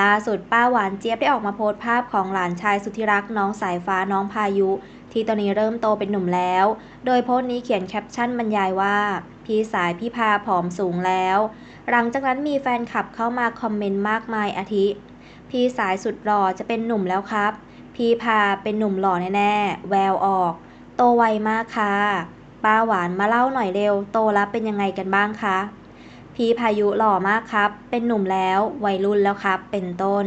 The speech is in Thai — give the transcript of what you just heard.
ล่าสุดป้าหวานเจี๊ยบได้ออกมาโพสต์ภาพของหลานชายสุดที่รักน้องสายฟ้าน้องพายุที่ตอนนี้เริ่มโตเป็นหนุ่มแล้วโดยโพสต์นี้เขียนแคปชั่นบรรยายว่าพี่สายพี่พาผอมสูงแล้วหลังจากนั้นมีแฟนคลับเข้ามาคอมเมนต์มากมายอาทิพี่สายสุดหล่อจะเป็นหนุ่มแล้วครับพี่พาเป็นหนุ่มหล่อแน่ๆแววออกโตไวมากค่ะป้าหวานมาเล่าหน่อยเร็วโตแล้วเป็นยังไงกันบ้างคะพี่พายุหล่อมากครับเป็นหนุ่มแล้ววัยรุ่นแล้วครับเป็นต้น